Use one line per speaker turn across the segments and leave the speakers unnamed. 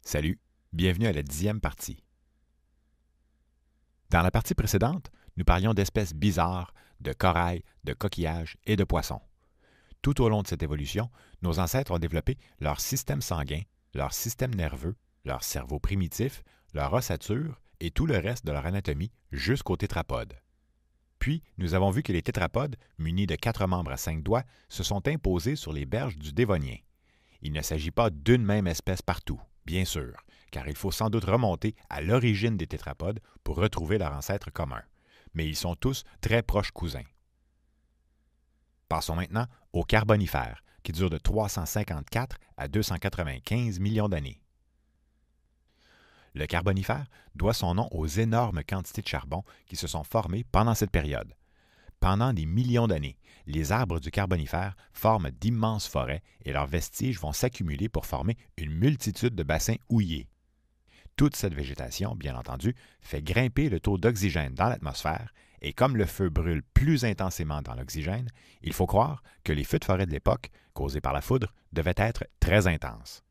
Salut, bienvenue à la 10e partie. Dans la partie précédente, nous parlions d'espèces bizarres, de corail, de coquillages et de poissons. Tout au long de cette évolution, nos ancêtres ont développé leur système sanguin, leur système nerveux, leur cerveau primitif, leur ossature et tout le reste de leur anatomie jusqu'aux tétrapodes. Puis, nous avons vu que les tétrapodes, munis de 4 membres à 5 doigts, se sont imposés sur les berges du Dévonien. Il ne s'agit pas d'une même espèce partout, bien sûr, car il faut sans doute remonter à l'origine des tétrapodes pour retrouver leur ancêtre commun. Mais ils sont tous très proches cousins. Passons maintenant au Carbonifère, qui dure de 354 à 295 millions d'années. Le Carbonifère doit son nom aux énormes quantités de charbon qui se sont formées pendant cette période. Pendant des millions d'années, les arbres du Carbonifère forment d'immenses forêts et leurs vestiges vont s'accumuler pour former une multitude de bassins houillés. Toute cette végétation, bien entendu, fait grimper le taux d'oxygène dans l'atmosphère et comme le feu brûle plus intensément dans l'oxygène, il faut croire que les feux de forêt de l'époque, causés par la foudre, devaient être très intenses.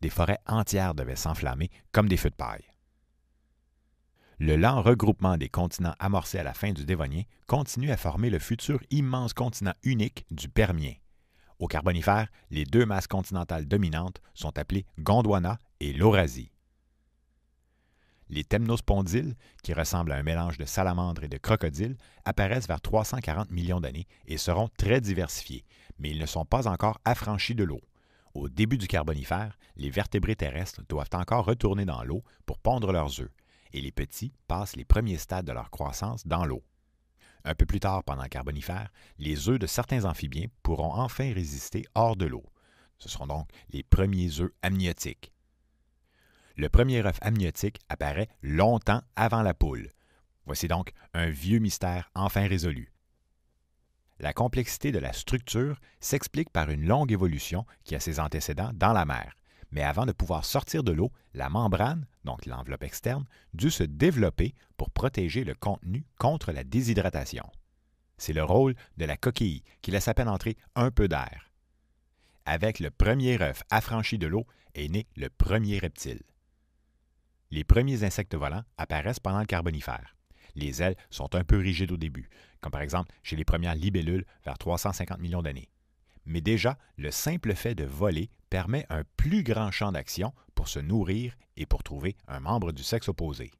Des forêts entières devaient s'enflammer comme des feux de paille. Le lent regroupement des continents amorcé à la fin du Dévonien continue à former le futur immense continent unique du Permien. Au Carbonifère, les deux masses continentales dominantes sont appelées Gondwana et Laurasie. Les temnospondyles, qui ressemblent à un mélange de salamandre et de crocodile, apparaissent vers 340 millions d'années et seront très diversifiés, mais ils ne sont pas encore affranchis de l'eau. Au début du Carbonifère, les vertébrés terrestres doivent encore retourner dans l'eau pour pondre leurs œufs, et les petits passent les premiers stades de leur croissance dans l'eau. Un peu plus tard, pendant le Carbonifère, les œufs de certains amphibiens pourront enfin résister hors de l'eau. Ce seront donc les premiers œufs amniotiques. Le premier œuf amniotique apparaît longtemps avant la poule. Voici donc un vieux mystère enfin résolu. La complexité de la structure s'explique par une longue évolution qui a ses antécédents dans la mer. Mais avant de pouvoir sortir de l'eau, la membrane, donc l'enveloppe externe, dut se développer pour protéger le contenu contre la déshydratation. C'est le rôle de la coquille qui laisse à peine entrer un peu d'air. Avec le premier œuf affranchi de l'eau est né le premier reptile. Les premiers insectes volants apparaissent pendant le Carbonifère. Les ailes sont un peu rigides au début, comme par exemple chez les premières libellules vers 350 millions d'années. Mais déjà, le simple fait de voler permet un plus grand champ d'action pour se nourrir et pour trouver un membre du sexe opposé.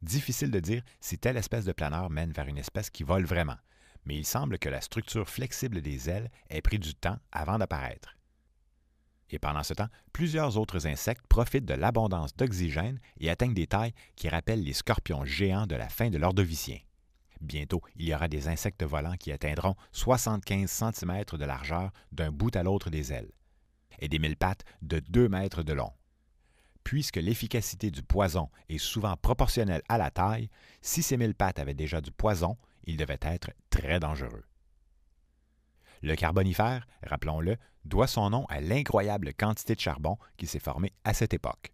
Difficile de dire si telle espèce de planeur mène vers une espèce qui vole vraiment, mais il semble que la structure flexible des ailes ait pris du temps avant d'apparaître. Et pendant ce temps, plusieurs autres insectes profitent de l'abondance d'oxygène et atteignent des tailles qui rappellent les scorpions géants de la fin de l'Ordovicien. Bientôt, il y aura des insectes volants qui atteindront 75 cm de largeur d'un bout à l'autre des ailes, et des mille-pattes de 2 mètres de long. Puisque l'efficacité du poison est souvent proportionnelle à la taille, si ces mille-pattes avaient déjà du poison, ils devaient être très dangereux. Le Carbonifère, rappelons-le, doit son nom à l'incroyable quantité de charbon qui s'est formée à cette époque.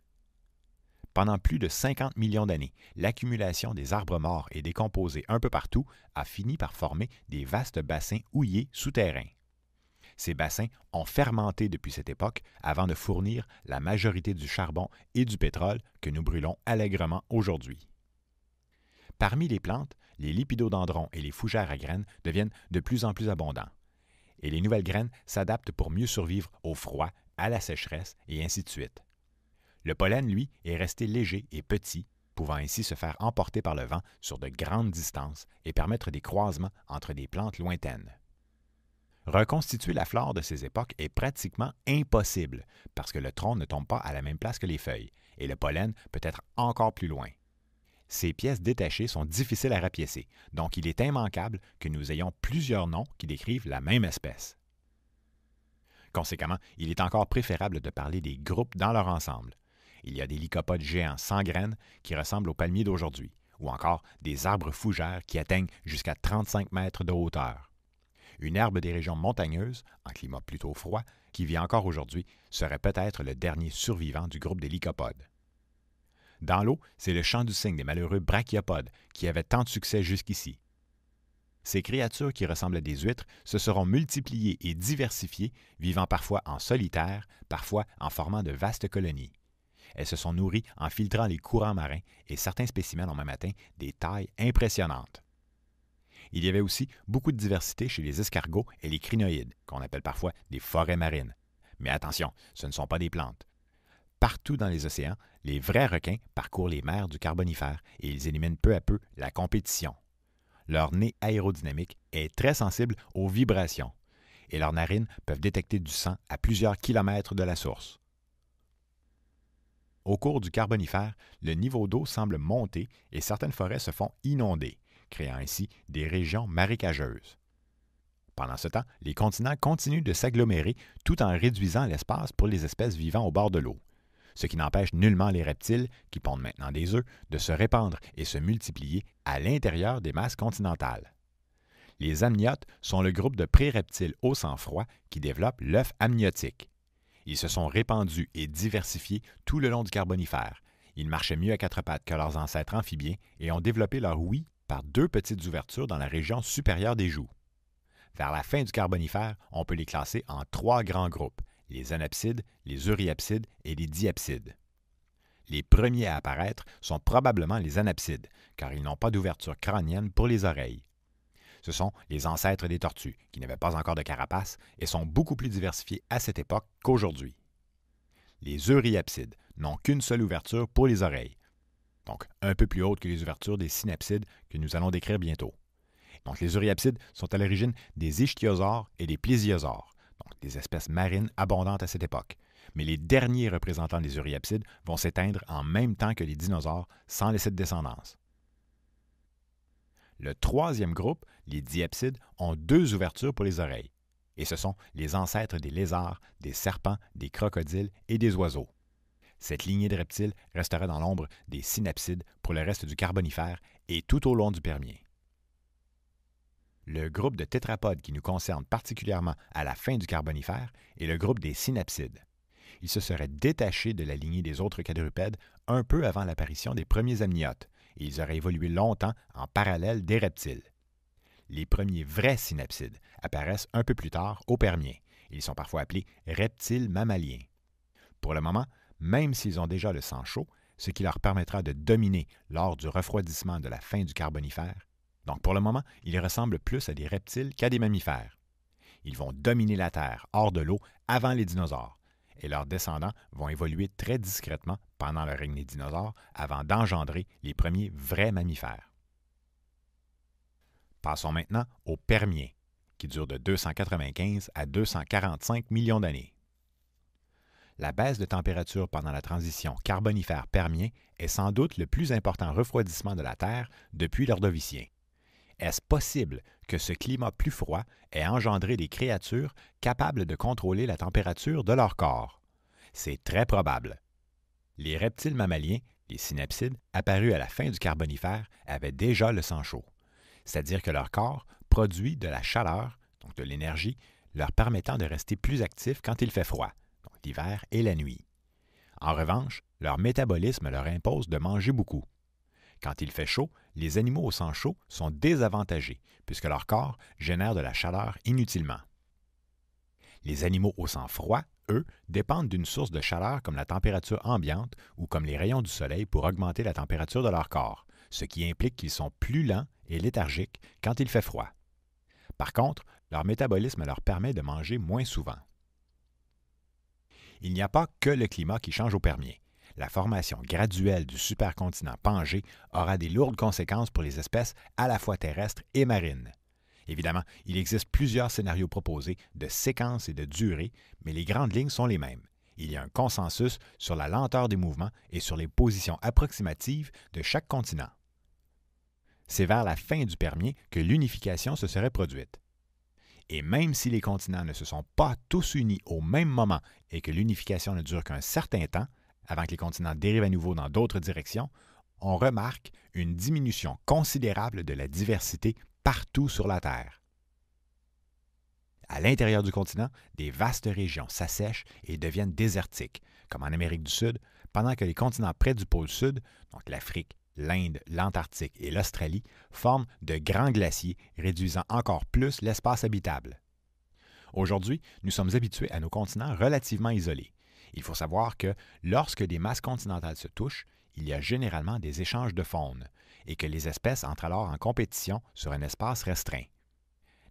Pendant plus de 50 millions d'années, l'accumulation des arbres morts et décomposés un peu partout a fini par former des vastes bassins houillés souterrains. Ces bassins ont fermenté depuis cette époque avant de fournir la majorité du charbon et du pétrole que nous brûlons allègrement aujourd'hui. Parmi les plantes, les lépidodendrons et les fougères à graines deviennent de plus en plus abondants. Et les nouvelles graines s'adaptent pour mieux survivre au froid, à la sécheresse et ainsi de suite. Le pollen, lui, est resté léger et petit, pouvant ainsi se faire emporter par le vent sur de grandes distances et permettre des croisements entre des plantes lointaines. Reconstituer la flore de ces époques est pratiquement impossible parce que le tronc ne tombe pas à la même place que les feuilles et le pollen peut être encore plus loin. Ces pièces détachées sont difficiles à rapiécer, donc il est immanquable que nous ayons plusieurs noms qui décrivent la même espèce. Conséquemment, il est encore préférable de parler des groupes dans leur ensemble. Il y a des lycopodes géants sans graines qui ressemblent aux palmiers d'aujourd'hui, ou encore des arbres fougères qui atteignent jusqu'à 35 mètres de hauteur. Une herbe des régions montagneuses, en climat plutôt froid, qui vit encore aujourd'hui, serait peut-être le dernier survivant du groupe des lycopodes. Dans l'eau, c'est le chant du cygne des malheureux brachiopodes qui avait tant de succès jusqu'ici. Ces créatures qui ressemblent à des huîtres se seront multipliées et diversifiées, vivant parfois en solitaire, parfois en formant de vastes colonies. Elles se sont nourries en filtrant les courants marins et certains spécimens ont même atteint des tailles impressionnantes. Il y avait aussi beaucoup de diversité chez les escargots et les crinoïdes, qu'on appelle parfois des forêts marines. Mais attention, ce ne sont pas des plantes. Partout dans les océans, les vrais requins parcourent les mers du Carbonifère et ils éliminent peu à peu la compétition. Leur nez aérodynamique est très sensible aux vibrations et leurs narines peuvent détecter du sang à plusieurs kilomètres de la source. Au cours du Carbonifère, le niveau d'eau semble monter et certaines forêts se font inonder, créant ainsi des régions marécageuses. Pendant ce temps, les continents continuent de s'agglomérer tout en réduisant l'espace pour les espèces vivant au bord de l'eau, ce qui n'empêche nullement les reptiles, qui pondent maintenant des œufs, de se répandre et se multiplier à l'intérieur des masses continentales. Les amniotes sont le groupe de pré-reptiles au sang froid qui développent l'œuf amniotique. Ils se sont répandus et diversifiés tout le long du Carbonifère. Ils marchaient mieux à quatre pattes que leurs ancêtres amphibiens et ont développé leur ouïe par deux petites ouvertures dans la région supérieure des joues. Vers la fin du Carbonifère, on peut les classer en trois grands groupes, les anapsides, les euryapsides et les diapsides. Les premiers à apparaître sont probablement les anapsides, car ils n'ont pas d'ouverture crânienne pour les oreilles. Ce sont les ancêtres des tortues, qui n'avaient pas encore de carapace et sont beaucoup plus diversifiés à cette époque qu'aujourd'hui. Les euryapsides n'ont qu'une seule ouverture pour les oreilles, donc un peu plus haute que les ouvertures des synapsides que nous allons décrire bientôt. Donc les euryapsides sont à l'origine des ichthyosaures et des plésiosaures, donc des espèces marines abondantes à cette époque. Mais les derniers représentants des euryapsides vont s'éteindre en même temps que les dinosaures sans laisser de descendance. Le troisième groupe, les diapsides, ont deux ouvertures pour les oreilles, et ce sont les ancêtres des lézards, des serpents, des crocodiles et des oiseaux. Cette lignée de reptiles restera dans l'ombre des synapsides pour le reste du Carbonifère et tout au long du Permien. Le groupe de tétrapodes qui nous concerne particulièrement à la fin du Carbonifère est le groupe des synapsides. Ils se seraient détachés de la lignée des autres quadrupèdes un peu avant l'apparition des premiers amniotes, et ils auraient évolué longtemps en parallèle des reptiles. Les premiers vrais synapsides apparaissent un peu plus tard au Permien. Ils sont parfois appelés reptiles mammaliens. Pour le moment, même s'ils ont déjà le sang chaud, ce qui leur permettra de dominer lors du refroidissement de la fin du Carbonifère. Donc pour le moment, ils ressemblent plus à des reptiles qu'à des mammifères. Ils vont dominer la Terre hors de l'eau avant les dinosaures, et leurs descendants vont évoluer très discrètement pendant le règne des dinosaures avant d'engendrer les premiers vrais mammifères. Passons maintenant au Permien, qui dure de 295 à 245 millions d'années. La baisse de température pendant la transition Carbonifère-Permien est sans doute le plus important refroidissement de la Terre depuis l'Ordovicien. Est-ce possible que ce climat plus froid ait engendré des créatures capables de contrôler la température de leur corps? C'est très probable. Les reptiles mammaliens, les synapsides, apparus à la fin du Carbonifère, avaient déjà le sang chaud, c'est-à-dire que leur corps produit de la chaleur, donc de l'énergie, leur permettant de rester plus actifs quand il fait froid, donc l'hiver et la nuit. En revanche, leur métabolisme leur impose de manger beaucoup. Quand il fait chaud, les animaux au sang chaud sont désavantagés puisque leur corps génère de la chaleur inutilement. Les animaux au sang froid, eux, dépendent d'une source de chaleur comme la température ambiante ou comme les rayons du soleil pour augmenter la température de leur corps, ce qui implique qu'ils sont plus lents et léthargiques quand il fait froid. Par contre, leur métabolisme leur permet de manger moins souvent. Il n'y a pas que le climat qui change au Permien. La formation graduelle du supercontinent Pangée aura des lourdes conséquences pour les espèces à la fois terrestres et marines. Évidemment, il existe plusieurs scénarios proposés de séquence et de durée, mais les grandes lignes sont les mêmes. Il y a un consensus sur la lenteur des mouvements et sur les positions approximatives de chaque continent. C'est vers la fin du Permien que l'unification se serait produite. Et même si les continents ne se sont pas tous unis au même moment et que l'unification ne dure qu'un certain temps, avant que les continents dérivent à nouveau dans d'autres directions, on remarque une diminution considérable de la diversité partout sur la Terre. À l'intérieur du continent, des vastes régions s'assèchent et deviennent désertiques, comme en Amérique du Sud, pendant que les continents près du pôle Sud, donc l'Afrique, l'Inde, l'Antarctique et l'Australie forment de grands glaciers, réduisant encore plus l'espace habitable. Aujourd'hui, nous sommes habitués à nos continents relativement isolés. Il faut savoir que lorsque des masses continentales se touchent, il y a généralement des échanges de faune et que les espèces entrent alors en compétition sur un espace restreint.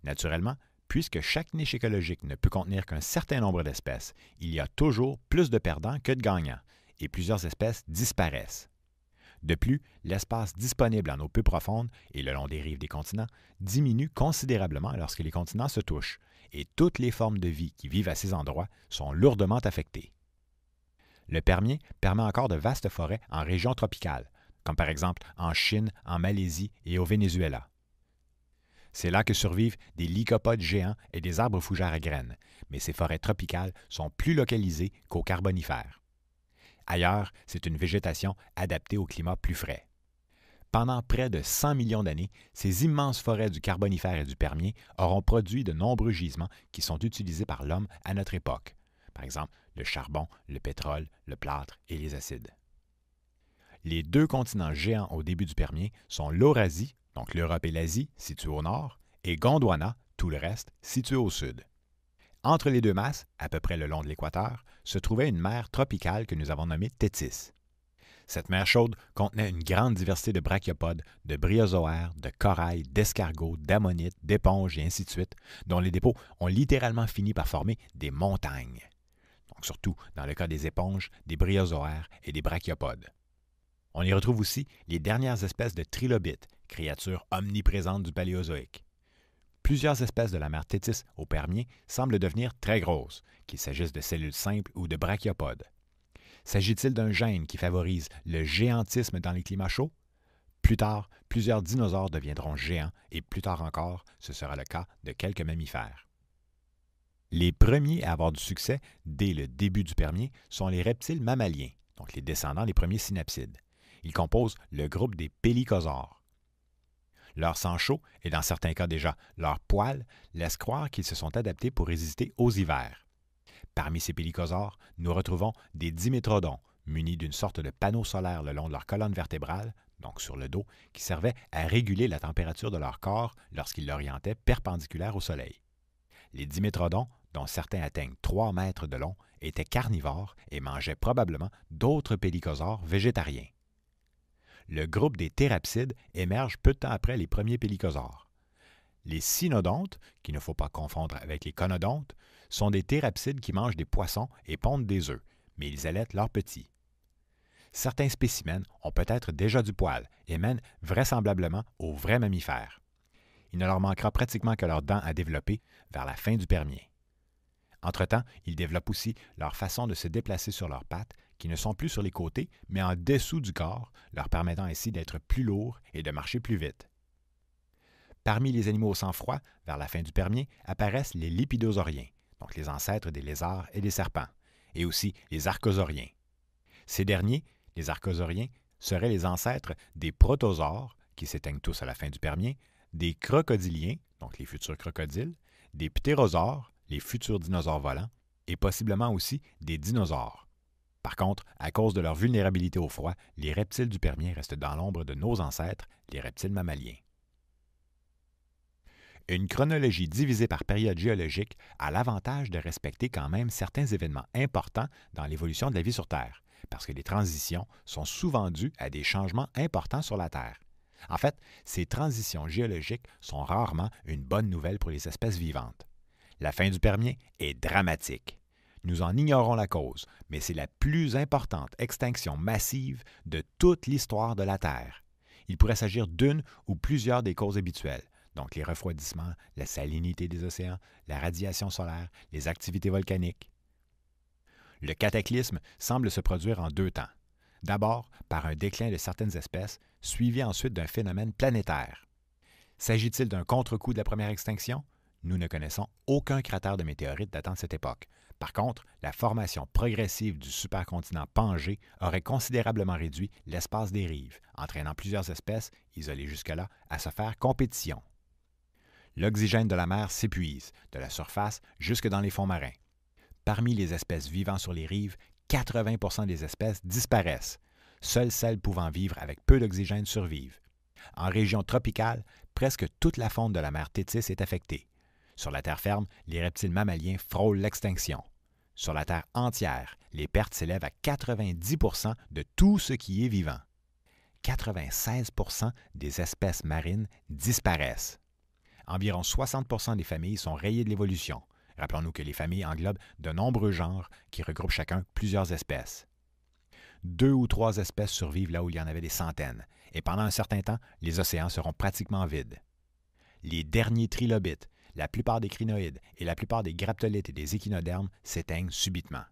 Naturellement, puisque chaque niche écologique ne peut contenir qu'un certain nombre d'espèces, il y a toujours plus de perdants que de gagnants, et plusieurs espèces disparaissent. De plus, l'espace disponible en eau peu profonde et le long des rives des continents diminue considérablement lorsque les continents se touchent, et toutes les formes de vie qui vivent à ces endroits sont lourdement affectées. Le Permien permet encore de vastes forêts en régions tropicales, comme par exemple en Chine, en Malaisie et au Venezuela. C'est là que survivent des lycopodes géants et des arbres fougères à graines, mais ces forêts tropicales sont plus localisées qu'au Carbonifère. Ailleurs, c'est une végétation adaptée au climat plus frais. Pendant près de 100 millions d'années, ces immenses forêts du Carbonifère et du Permien auront produit de nombreux gisements qui sont utilisés par l'homme à notre époque. Par exemple, le charbon, le pétrole, le plâtre et les acides. Les deux continents géants au début du Permien sont l'Eurasie, donc l'Europe et l'Asie, situés au nord, et Gondwana, tout le reste, situé au sud. Entre les deux masses, à peu près le long de l'équateur, se trouvait une mer tropicale que nous avons nommée Thétis. Cette mer chaude contenait une grande diversité de brachiopodes, de bryozoaires, de corail, d'escargots, d'ammonites, d'éponges et ainsi de suite, dont les dépôts ont littéralement fini par former des montagnes. Donc surtout dans le cas des éponges, des bryozoaires et des brachiopodes. On y retrouve aussi les dernières espèces de trilobites, créatures omniprésentes du Paléozoïque. Plusieurs espèces de la mer Thétis au Permien semblent devenir très grosses, qu'il s'agisse de cellules simples ou de brachiopodes. S'agit-il d'un gène qui favorise le géantisme dans les climats chauds? Plus tard, plusieurs dinosaures deviendront géants et plus tard encore, ce sera le cas de quelques mammifères. Les premiers à avoir du succès dès le début du Permien sont les reptiles mammaliens, donc les descendants des premiers synapsides. Ils composent le groupe des pélycosaures. Leur sang chaud, et dans certains cas déjà leur poil, laissent croire qu'ils se sont adaptés pour résister aux hivers. Parmi ces pélycosaures, nous retrouvons des dimétrodons, munis d'une sorte de panneau solaire le long de leur colonne vertébrale, donc sur le dos, qui servait à réguler la température de leur corps lorsqu'ils l'orientaient perpendiculaire au soleil. Les dimétrodons, dont certains atteignent 3 mètres de long, étaient carnivores et mangeaient probablement d'autres pélycosaures végétariens. Le groupe des thérapsides émerge peu de temps après les premiers pélycosaures. Les cynodontes, qu'il ne faut pas confondre avec les conodontes, sont des thérapsides qui mangent des poissons et pondent des œufs, mais ils allaitent leurs petits. Certains spécimens ont peut-être déjà du poil et mènent vraisemblablement aux vrais mammifères. Il ne leur manquera pratiquement que leurs dents à développer vers la fin du Permien. Entre-temps, ils développent aussi leur façon de se déplacer sur leurs pattes, qui ne sont plus sur les côtés, mais en dessous du corps, leur permettant ainsi d'être plus lourds et de marcher plus vite. Parmi les animaux au sang froid, vers la fin du Permien, apparaissent les lépidosauriens, donc les ancêtres des lézards et des serpents, et aussi les archosauriens. Ces derniers, les archosauriens, seraient les ancêtres des protosaures, qui s'éteignent tous à la fin du Permien, des crocodiliens, donc les futurs crocodiles, des ptérosaures, les futurs dinosaures volants, et possiblement aussi des dinosaures. Par contre, à cause de leur vulnérabilité au froid, les reptiles du Permien restent dans l'ombre de nos ancêtres, les reptiles mammaliens. Une chronologie divisée par période géologique a l'avantage de respecter quand même certains événements importants dans l'évolution de la vie sur Terre, parce que les transitions sont souvent dues à des changements importants sur la Terre. En fait, ces transitions géologiques sont rarement une bonne nouvelle pour les espèces vivantes. La fin du Permien est dramatique. Nous en ignorons la cause, mais c'est la plus importante extinction massive de toute l'histoire de la Terre. Il pourrait s'agir d'une ou plusieurs des causes habituelles, donc les refroidissements, la salinité des océans, la radiation solaire, les activités volcaniques. Le cataclysme semble se produire en 2 temps. D'abord, par un déclin de certaines espèces, suivi ensuite d'un phénomène planétaire. S'agit-il d'un contre-coup de la première extinction? Nous ne connaissons aucun cratère de météorites datant de cette époque. Par contre, la formation progressive du supercontinent Pangée aurait considérablement réduit l'espace des rives, entraînant plusieurs espèces, isolées jusque-là, à se faire compétition. L'oxygène de la mer s'épuise, de la surface jusque dans les fonds marins. Parmi les espèces vivant sur les rives, 80% des espèces disparaissent. Seules celles pouvant vivre avec peu d'oxygène survivent. En région tropicale, presque toute la faune de la mer Thétis est affectée. Sur la terre ferme, les reptiles mammaliens frôlent l'extinction. Sur la Terre entière, les pertes s'élèvent à 90 % de tout ce qui est vivant. 96 % des espèces marines disparaissent. Environ 60 % des familles sont rayées de l'évolution. Rappelons-nous que les familles englobent de nombreux genres qui regroupent chacun plusieurs espèces. 2 ou 3 espèces survivent là où il y en avait des centaines, et pendant un certain temps, les océans seront pratiquement vides. Les derniers trilobites, la plupart des crinoïdes et la plupart des graptolites et des échinodermes s'éteignent subitement.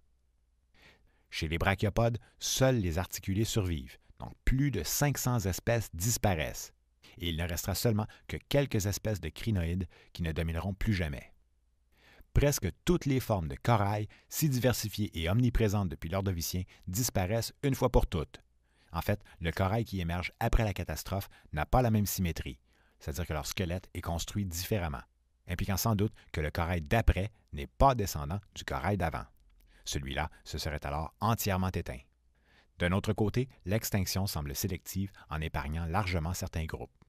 Chez les brachiopodes, seuls les articulés survivent, donc plus de 500 espèces disparaissent, et il ne restera seulement que quelques espèces de crinoïdes qui ne domineront plus jamais. Presque toutes les formes de corail, si diversifiées et omniprésentes depuis l'Ordovicien, disparaissent une fois pour toutes. En fait, le corail qui émerge après la catastrophe n'a pas la même symétrie, c'est-à-dire que leur squelette est construit différemment, impliquant sans doute que le corail d'après n'est pas descendant du corail d'avant. Celui-là se serait alors entièrement éteint. D'un autre côté, l'extinction semble sélective en épargnant largement certains groupes.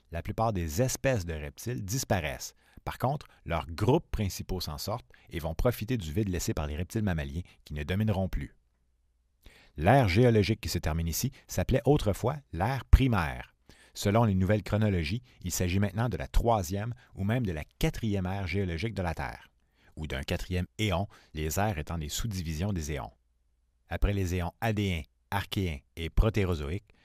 La plupart des espèces de reptiles disparaissent. Par contre, leurs groupes principaux s'en sortent et vont profiter du vide laissé par les reptiles mammaliens qui ne domineront plus. L'ère géologique qui se termine ici s'appelait autrefois l'ère primaire. Selon les nouvelles chronologies, il s'agit maintenant de la 3e ou même de la 4e ère géologique de la Terre, ou d'un 4e éon, les ères étant des sous-divisions des éons. Après les éons adéens, archéens et protérozoïques,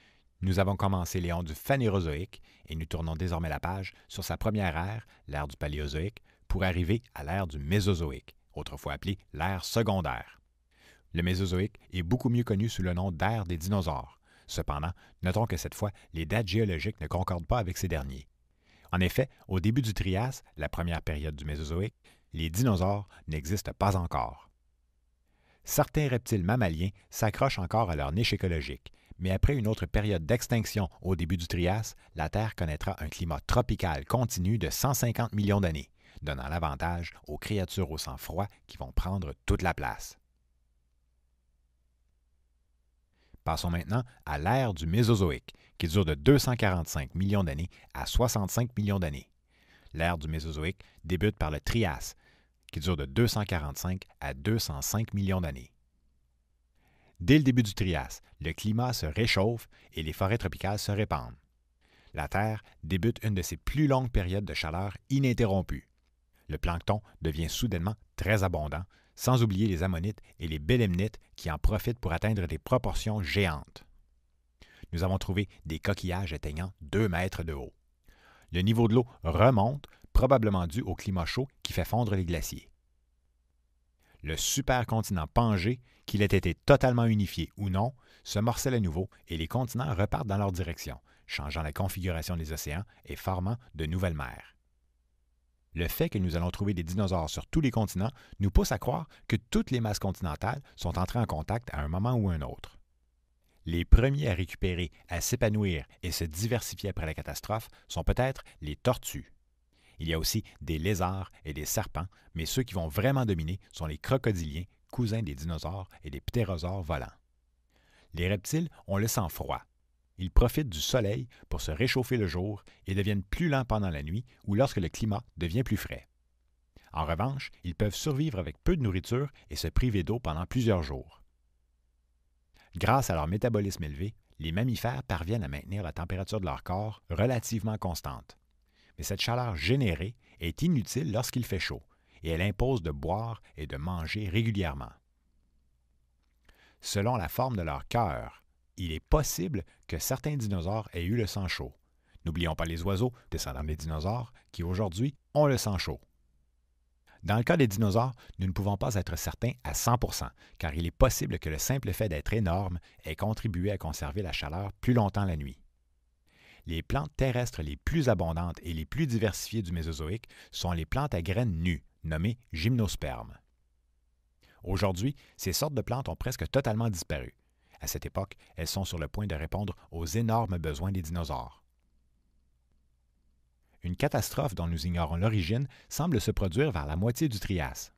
nous avons commencé l'éon du phanérozoïque et nous tournons désormais la page sur sa première ère, l'ère du paléozoïque, pour arriver à l'ère du mésozoïque, autrefois appelée l'ère secondaire. Le mésozoïque est beaucoup mieux connu sous le nom d'ère des dinosaures. Cependant, notons que cette fois, les dates géologiques ne concordent pas avec ces derniers. En effet, au début du Trias, la première période du Mésozoïque, les dinosaures n'existent pas encore. Certains reptiles mammaliens s'accrochent encore à leur niche écologique, mais après une autre période d'extinction au début du Trias, la Terre connaîtra un climat tropical continu de 150 millions d'années, donnant l'avantage aux créatures au sang froid qui vont prendre toute la place. Passons maintenant à l'ère du Mésozoïque, qui dure de 245 millions d'années à 65 millions d'années. L'ère du Mésozoïque débute par le Trias, qui dure de 245 à 205 millions d'années. Dès le début du Trias, le climat se réchauffe et les forêts tropicales se répandent. La Terre débute une de ses plus longues périodes de chaleur ininterrompue. Le plancton devient soudainement très abondant, sans oublier les ammonites et les bélemnites qui en profitent pour atteindre des proportions géantes. Nous avons trouvé des coquillages atteignant 2 mètres de haut. Le niveau de l'eau remonte, probablement dû au climat chaud qui fait fondre les glaciers. Le supercontinent Pangée, qu'il ait été totalement unifié ou non, se morcelle à nouveau et les continents repartent dans leur direction, changeant la configuration des océans et formant de nouvelles mers. Le fait que nous allons trouver des dinosaures sur tous les continents nous pousse à croire que toutes les masses continentales sont entrées en contact à un moment ou un autre. Les premiers à récupérer, à s'épanouir et se diversifier après la catastrophe sont peut-être les tortues. Il y a aussi des lézards et des serpents, mais ceux qui vont vraiment dominer sont les crocodiliens, cousins des dinosaures et des ptérosaures volants. Les reptiles ont le sang froid. Ils profitent du soleil pour se réchauffer le jour et deviennent plus lents pendant la nuit ou lorsque le climat devient plus frais. En revanche, ils peuvent survivre avec peu de nourriture et se priver d'eau pendant plusieurs jours. Grâce à leur métabolisme élevé, les mammifères parviennent à maintenir la température de leur corps relativement constante. Mais cette chaleur générée est inutile lorsqu'il fait chaud et elle impose de boire et de manger régulièrement. Selon la forme de leur cœur, il est possible que certains dinosaures aient eu le sang chaud. N'oublions pas les oiseaux, descendants des dinosaures, qui aujourd'hui ont le sang chaud. Dans le cas des dinosaures, nous ne pouvons pas être certains à 100%, car il est possible que le simple fait d'être énorme ait contribué à conserver la chaleur plus longtemps la nuit. Les plantes terrestres les plus abondantes et les plus diversifiées du Mésozoïque sont les plantes à graines nues, nommées gymnospermes. Aujourd'hui, ces sortes de plantes ont presque totalement disparu. À cette époque, elles sont sur le point de répondre aux énormes besoins des dinosaures. Une catastrophe dont nous ignorons l'origine semble se produire vers la moitié du Trias.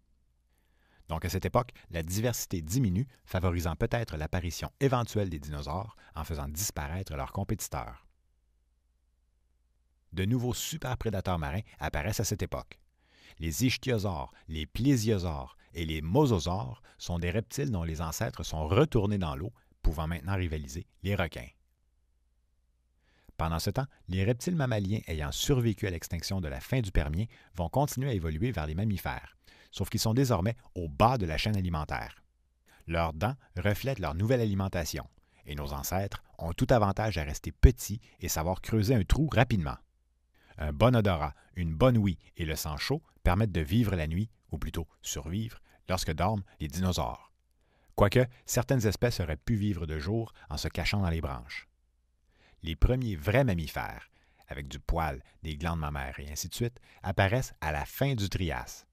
Donc à cette époque, la diversité diminue, favorisant peut-être l'apparition éventuelle des dinosaures en faisant disparaître leurs compétiteurs. De nouveaux superprédateurs marins apparaissent à cette époque. Les ichthyosaures, les plésiosaures et les mosasaures sont des reptiles dont les ancêtres sont retournés dans l'eau, pouvant maintenant rivaliser les requins. Pendant ce temps, les reptiles mammaliens ayant survécu à l'extinction de la fin du Permien vont continuer à évoluer vers les mammifères, sauf qu'ils sont désormais au bas de la chaîne alimentaire. Leurs dents reflètent leur nouvelle alimentation, et nos ancêtres ont tout avantage à rester petits et savoir creuser un trou rapidement. Un bon odorat, une bonne ouïe et le sang chaud permettent de vivre la nuit, ou plutôt survivre, lorsque dorment les dinosaures. Quoique, certaines espèces auraient pu vivre de jour en se cachant dans les branches. Les premiers vrais mammifères, avec du poil, des glandes mammaires et ainsi de suite, apparaissent à la fin du Trias.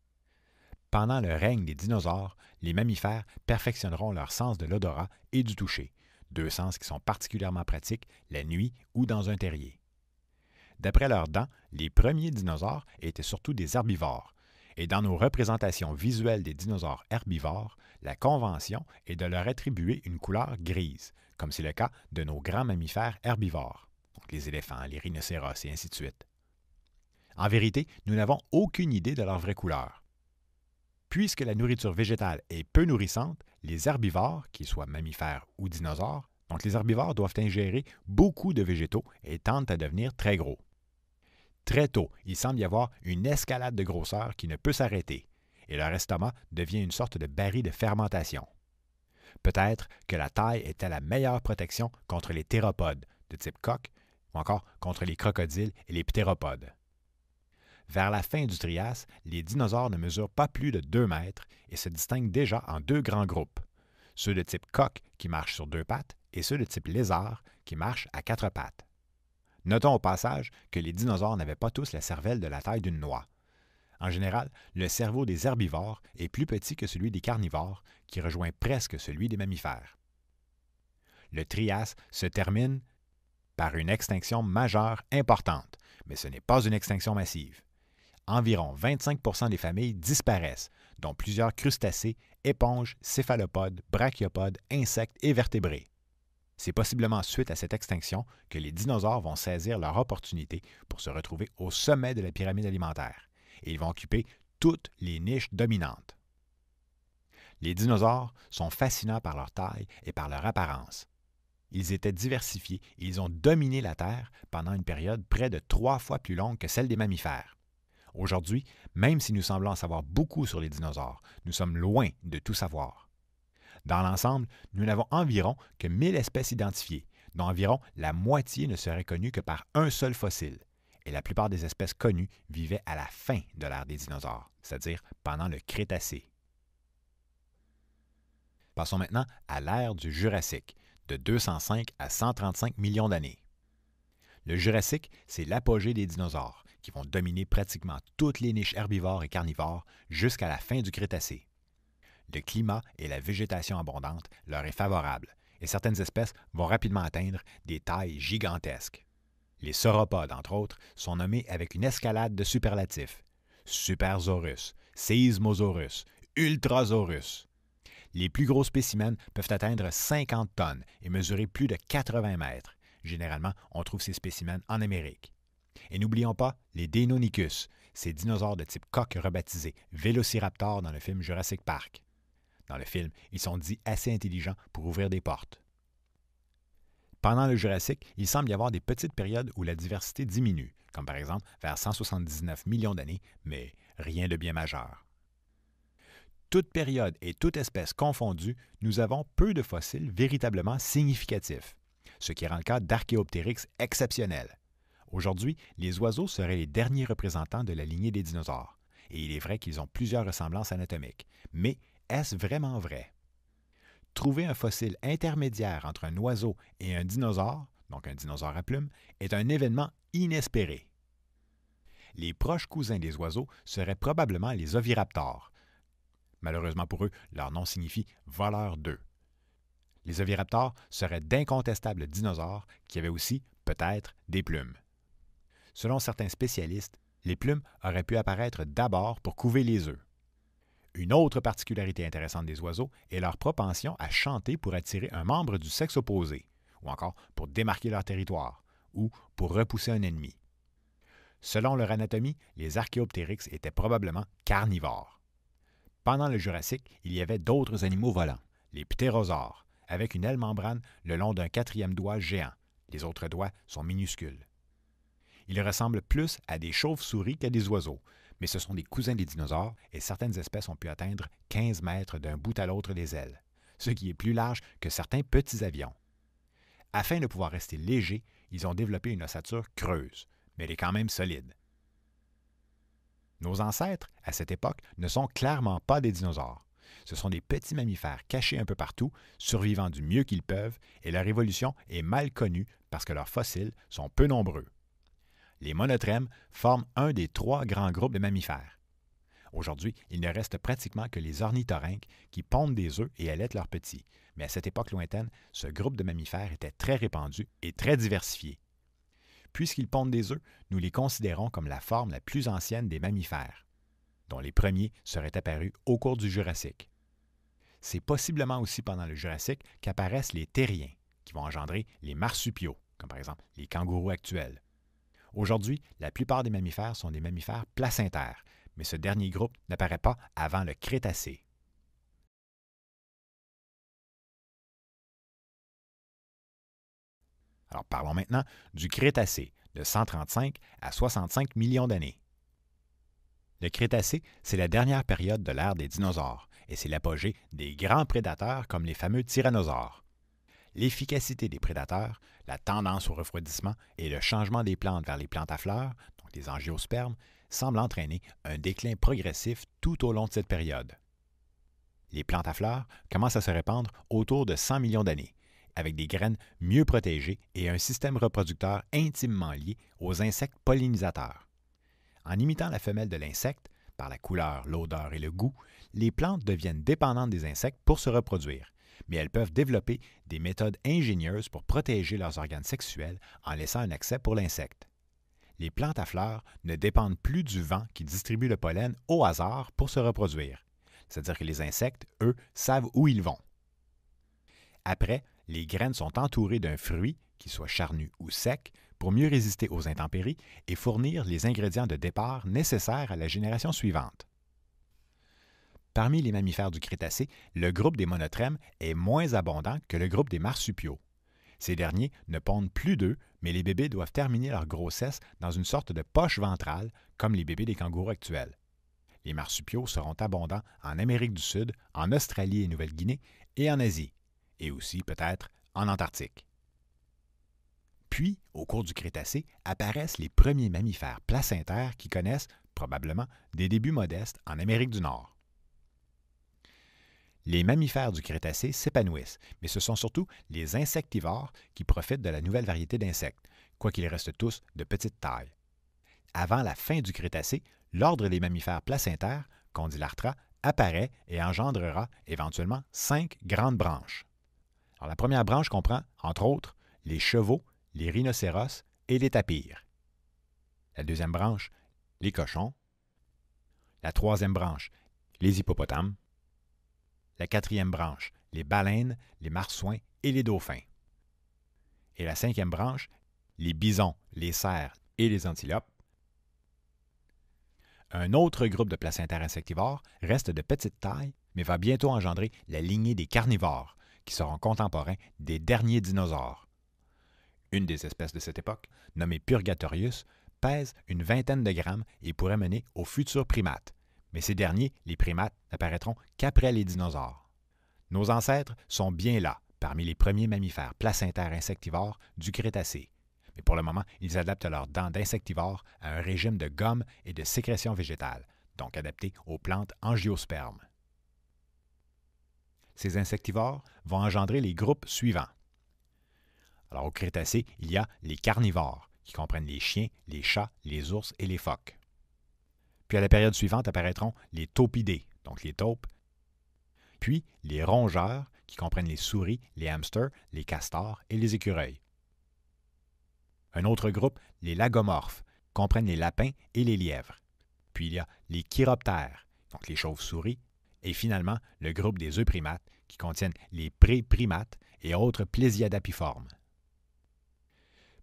Pendant le règne des dinosaures, les mammifères perfectionneront leur sens de l'odorat et du toucher, deux sens qui sont particulièrement pratiques la nuit ou dans un terrier. D'après leurs dents, les premiers dinosaures étaient surtout des herbivores, et dans nos représentations visuelles des dinosaures herbivores, la convention est de leur attribuer une couleur grise, comme c'est le cas de nos grands mammifères herbivores, donc les éléphants, les rhinocéros et ainsi de suite. En vérité, nous n'avons aucune idée de leur vraie couleur. Puisque la nourriture végétale est peu nourrissante, les herbivores, qu'ils soient mammifères ou dinosaures, donc les herbivores doivent ingérer beaucoup de végétaux et tendent à devenir très gros. Très tôt, il semble y avoir une escalade de grosseur qui ne peut s'arrêter, et leur estomac devient une sorte de baril de fermentation. Peut-être que la taille était la meilleure protection contre les théropodes de type coque, ou encore contre les crocodiles et les ptéropodes. Vers la fin du Trias, les dinosaures ne mesurent pas plus de 2 mètres et se distinguent déjà en deux grands groupes, ceux de type coque qui marchent sur 2 pattes et ceux de type lézard qui marchent à 4 pattes. Notons au passage que les dinosaures n'avaient pas tous la cervelle de la taille d'une noix. En général, le cerveau des herbivores est plus petit que celui des carnivores, qui rejoint presque celui des mammifères. Le Trias se termine par une extinction majeure importante, mais ce n'est pas une extinction massive. Environ 25% des familles disparaissent, dont plusieurs crustacés, éponges, céphalopodes, brachiopodes, insectes et vertébrés. C'est possiblement suite à cette extinction que les dinosaures vont saisir leur opportunité pour se retrouver au sommet de la pyramide alimentaire, et ils vont occuper toutes les niches dominantes. Les dinosaures sont fascinants par leur taille et par leur apparence. Ils étaient diversifiés et ils ont dominé la Terre pendant une période près de 3 fois plus longue que celle des mammifères. Aujourd'hui, même si nous semblons en savoir beaucoup sur les dinosaures, nous sommes loin de tout savoir. Dans l'ensemble, nous n'avons environ que 1000 espèces identifiées, dont environ la moitié ne serait connue que par un seul fossile, et la plupart des espèces connues vivaient à la fin de l'ère des dinosaures, c'est-à-dire pendant le Crétacé. Passons maintenant à l'ère du Jurassique, de 205 à 135 millions d'années. Le Jurassique, c'est l'apogée des dinosaures, qui vont dominer pratiquement toutes les niches herbivores et carnivores jusqu'à la fin du Crétacé. Le climat et la végétation abondante leur est favorable, et certaines espèces vont rapidement atteindre des tailles gigantesques. Les sauropodes, entre autres, sont nommés avec une escalade de superlatifs. Supersaurus, Seismosaurus, Ultrasaurus. Les plus gros spécimens peuvent atteindre 50 tonnes et mesurer plus de 80 mètres. Généralement, on trouve ces spécimens en Amérique. Et n'oublions pas les Deinonychus, ces dinosaures de type coque rebaptisés Vélociraptor dans le film Jurassic Park. Dans le film, ils sont dits assez intelligents pour ouvrir des portes. Pendant le Jurassique, il semble y avoir des petites périodes où la diversité diminue, comme par exemple vers 179 millions d'années, mais rien de bien majeur. Toute période et toute espèce confondue, nous avons peu de fossiles véritablement significatifs, ce qui rend le cas d'Archaeopteryx exceptionnel. Aujourd'hui, les oiseaux seraient les derniers représentants de la lignée des dinosaures, et il est vrai qu'ils ont plusieurs ressemblances anatomiques, mais est-ce vraiment vrai? Trouver un fossile intermédiaire entre un oiseau et un dinosaure, donc un dinosaure à plumes, est un événement inespéré. Les proches cousins des oiseaux seraient probablement les oviraptors. Malheureusement pour eux, leur nom signifie « voleur d'œufs ». Les oviraptors seraient d'incontestables dinosaures qui avaient aussi, peut-être, des plumes. Selon certains spécialistes, les plumes auraient pu apparaître d'abord pour couver les œufs. Une autre particularité intéressante des oiseaux est leur propension à chanter pour attirer un membre du sexe opposé, ou encore pour démarquer leur territoire, ou pour repousser un ennemi. Selon leur anatomie, les Archaeopteryx étaient probablement carnivores. Pendant le Jurassique, il y avait d'autres animaux volants, les ptérosaures, avec une aile membrane le long d'un quatrième doigt géant. Les autres doigts sont minuscules. Ils ressemblent plus à des chauves-souris qu'à des oiseaux, mais ce sont des cousins des dinosaures et certaines espèces ont pu atteindre 15 mètres d'un bout à l'autre des ailes, ce qui est plus large que certains petits avions. Afin de pouvoir rester légers, ils ont développé une ossature creuse, mais elle est quand même solide. Nos ancêtres, à cette époque, ne sont clairement pas des dinosaures. Ce sont des petits mammifères cachés un peu partout, survivant du mieux qu'ils peuvent, et leur évolution est mal connue parce que leurs fossiles sont peu nombreux. Les monotrèmes forment un des 3 grands groupes de mammifères. Aujourd'hui, il ne reste pratiquement que les ornithorynques qui pondent des œufs et allaitent leurs petits, mais à cette époque lointaine, ce groupe de mammifères était très répandu et très diversifié. Puisqu'ils pondent des œufs, nous les considérons comme la forme la plus ancienne des mammifères, dont les premiers seraient apparus au cours du Jurassique. C'est possiblement aussi pendant le Jurassique qu'apparaissent les terriens, qui vont engendrer les marsupiaux, comme par exemple les kangourous actuels. Aujourd'hui, la plupart des mammifères sont des mammifères placentaires, mais ce dernier groupe n'apparaît pas avant le Crétacé. Alors parlons maintenant du Crétacé, de 135 à 65 millions d'années. Le Crétacé, c'est la dernière période de l'ère des dinosaures, et c'est l'apogée des grands prédateurs comme les fameux tyrannosaures. L'efficacité des prédateurs, la tendance au refroidissement et le changement des plantes vers les plantes à fleurs, donc les angiospermes, semblent entraîner un déclin progressif tout au long de cette période. Les plantes à fleurs commencent à se répandre autour de 100 millions d'années, avec des graines mieux protégées et un système reproducteur intimement lié aux insectes pollinisateurs. En imitant la femelle de l'insecte, par la couleur, l'odeur et le goût, les plantes deviennent dépendantes des insectes pour se reproduire, mais elles peuvent développer des méthodes ingénieuses pour protéger leurs organes sexuels en laissant un accès pour l'insecte. Les plantes à fleurs ne dépendent plus du vent qui distribue le pollen au hasard pour se reproduire, c'est-à-dire que les insectes, eux, savent où ils vont. Après, les graines sont entourées d'un fruit, qu'il soit charnu ou sec, pour mieux résister aux intempéries et fournir les ingrédients de départ nécessaires à la génération suivante. Parmi les mammifères du Crétacé, le groupe des monotrèmes est moins abondant que le groupe des marsupiaux. Ces derniers ne pondent plus d'œufs, mais les bébés doivent terminer leur grossesse dans une sorte de poche ventrale, comme les bébés des kangourous actuels. Les marsupiaux seront abondants en Amérique du Sud, en Australie et Nouvelle-Guinée, et en Asie, et aussi peut-être en Antarctique. Puis, au cours du Crétacé, apparaissent les premiers mammifères placentaires qui connaissent, probablement, des débuts modestes en Amérique du Nord. Les mammifères du Crétacé s'épanouissent, mais ce sont surtout les insectivores qui profitent de la nouvelle variété d'insectes, quoiqu'ils restent tous de petite taille. Avant la fin du Crétacé, l'ordre des mammifères placentaires, Condylarthra, apparaît et engendrera éventuellement 5 grandes branches. Alors, la première branche comprend, entre autres, les chevaux, les rhinocéros et les tapirs. La deuxième branche, les cochons. La troisième branche, les hippopotames. La quatrième branche, les baleines, les marsouins et les dauphins. Et la cinquième branche, les bisons, les cerfs et les antilopes. Un autre groupe de placentaires insectivores reste de petite taille, mais va bientôt engendrer la lignée des carnivores, qui seront contemporains des derniers dinosaures. Une des espèces de cette époque, nommée Purgatorius, pèse une vingtaine de grammes et pourrait mener aux futurs primates, mais ces derniers, les primates, n'apparaîtront qu'après les dinosaures. Nos ancêtres sont bien là, parmi les premiers mammifères placentaires insectivores du Crétacé. Mais pour le moment, ils adaptent leurs dents d'insectivores à un régime de gomme et de sécrétion végétale, donc adapté aux plantes angiospermes. Ces insectivores vont engendrer les groupes suivants. Alors, au Crétacé, il y a les carnivores, qui comprennent les chiens, les chats, les ours et les phoques. Puis à la période suivante apparaîtront les taupidés, donc les taupes, puis les rongeurs, qui comprennent les souris, les hamsters, les castors et les écureuils. Un autre groupe, les lagomorphes, comprennent les lapins et les lièvres. Puis il y a les chiroptères, donc les chauves-souris, et finalement le groupe des euprimates qui contiennent les préprimates et autres plésiadapiformes.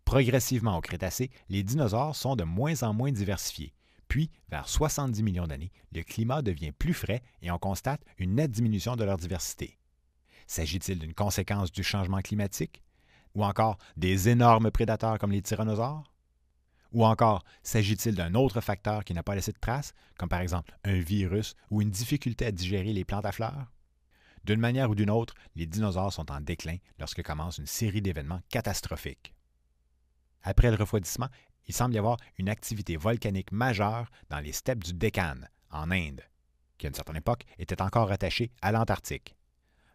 Progressivement au Crétacé, les dinosaures sont de moins en moins diversifiés. Puis, vers 70 millions d'années, le climat devient plus frais et on constate une nette diminution de leur diversité. S'agit-il d'une conséquence du changement climatique? Ou encore des énormes prédateurs comme les tyrannosaures? Ou encore, s'agit-il d'un autre facteur qui n'a pas laissé de traces, comme par exemple un virus ou une difficulté à digérer les plantes à fleurs? D'une manière ou d'une autre, les dinosaures sont en déclin lorsque commence une série d'événements catastrophiques. Après le refroidissement, il semble y avoir une activité volcanique majeure dans les steppes du Deccan, en Inde, qui à une certaine époque était encore rattachée à l'Antarctique.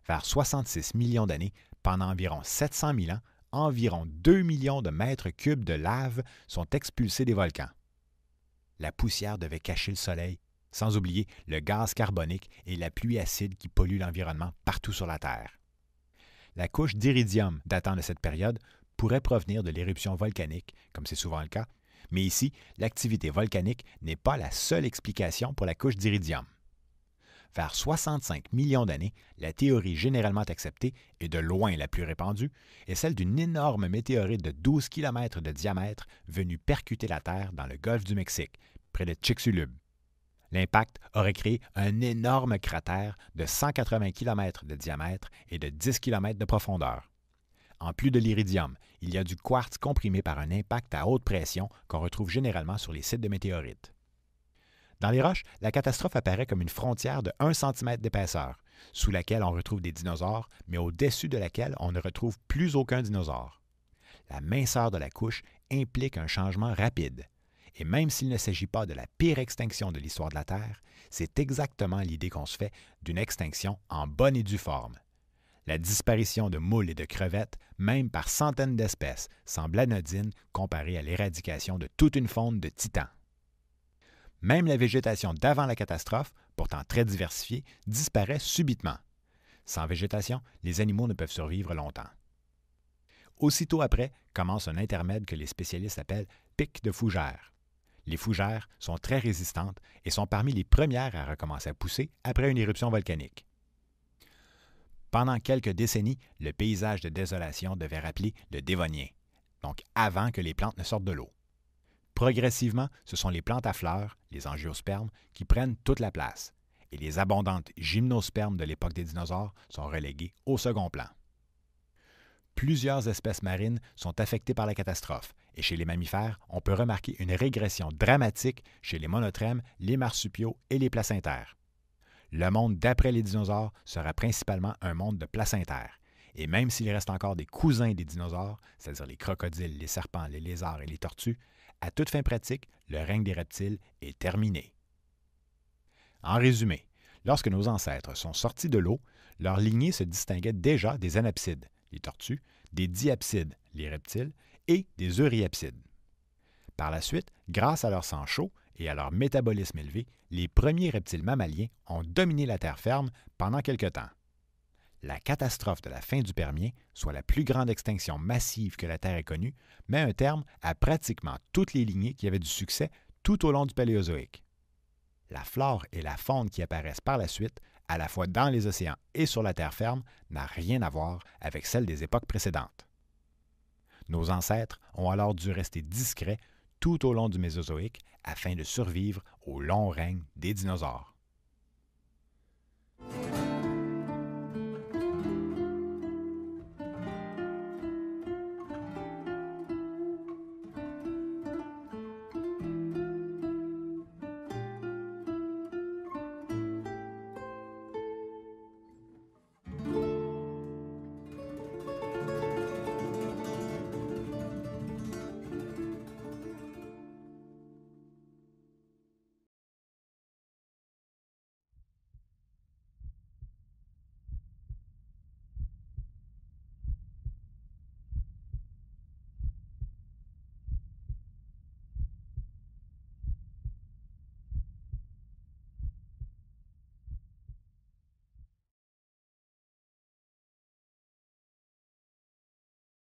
Vers 66 millions d'années, pendant environ 700 000 ans, environ 2 millions de mètres cubes de lave sont expulsés des volcans. La poussière devait cacher le soleil, sans oublier le gaz carbonique et la pluie acide qui polluent l'environnement partout sur la Terre. La couche d'iridium datant de cette période pourrait provenir de l'éruption volcanique, comme c'est souvent le cas, mais ici, l'activité volcanique n'est pas la seule explication pour la couche d'iridium. Vers 65 millions d'années, la théorie généralement acceptée et de loin la plus répandue est celle d'une énorme météorite de 12 km de diamètre venue percuter la Terre dans le golfe du Mexique, près de Chicxulub. L'impact aurait créé un énorme cratère de 180 km de diamètre et de 10 km de profondeur. En plus de l'iridium, il y a du quartz comprimé par un impact à haute pression qu'on retrouve généralement sur les sites de météorites. Dans les roches, la catastrophe apparaît comme une frontière de 1 cm d'épaisseur, sous laquelle on retrouve des dinosaures, mais au-dessus de laquelle on ne retrouve plus aucun dinosaure. La minceur de la couche implique un changement rapide. Et même s'il ne s'agit pas de la pire extinction de l'histoire de la Terre, c'est exactement l'idée qu'on se fait d'une extinction en bonne et due forme. La disparition de moules et de crevettes, même par centaines d'espèces, semble anodine comparée à l'éradication de toute une faune de titans. Même la végétation d'avant la catastrophe, pourtant très diversifiée, disparaît subitement. Sans végétation, les animaux ne peuvent survivre longtemps. Aussitôt après, commence un intermède que les spécialistes appellent pic de fougères. Les fougères sont très résistantes et sont parmi les premières à recommencer à pousser après une éruption volcanique. Pendant quelques décennies, le paysage de désolation devait rappeler le Dévonien, donc avant que les plantes ne sortent de l'eau. Progressivement, ce sont les plantes à fleurs, les angiospermes, qui prennent toute la place, et les abondantes gymnospermes de l'époque des dinosaures sont reléguées au second plan. Plusieurs espèces marines sont affectées par la catastrophe, et chez les mammifères, on peut remarquer une régression dramatique chez les monotrèmes, les marsupiaux et les placentaires. Le monde d'après les dinosaures sera principalement un monde de placentaires, et même s'il reste encore des cousins des dinosaures, c'est-à-dire les crocodiles, les serpents, les lézards et les tortues, à toute fin pratique, le règne des reptiles est terminé. En résumé, lorsque nos ancêtres sont sortis de l'eau, leur lignée se distinguait déjà des anapsides, les tortues, des diapsides, les reptiles, et des euryapsides. Par la suite, grâce à leur sang chaud et à leur métabolisme élevé, les premiers reptiles mammaliens ont dominé la terre ferme pendant quelque temps. La catastrophe de la fin du Permien, soit la plus grande extinction massive que la Terre ait connue, met un terme à pratiquement toutes les lignées qui avaient du succès tout au long du Paléozoïque. La flore et la faune qui apparaissent par la suite, à la fois dans les océans et sur la terre ferme, n'a rien à voir avec celle des époques précédentes. Nos ancêtres ont alors dû rester discrets tout au long du Mésozoïque afin de survivre au long règne des dinosaures.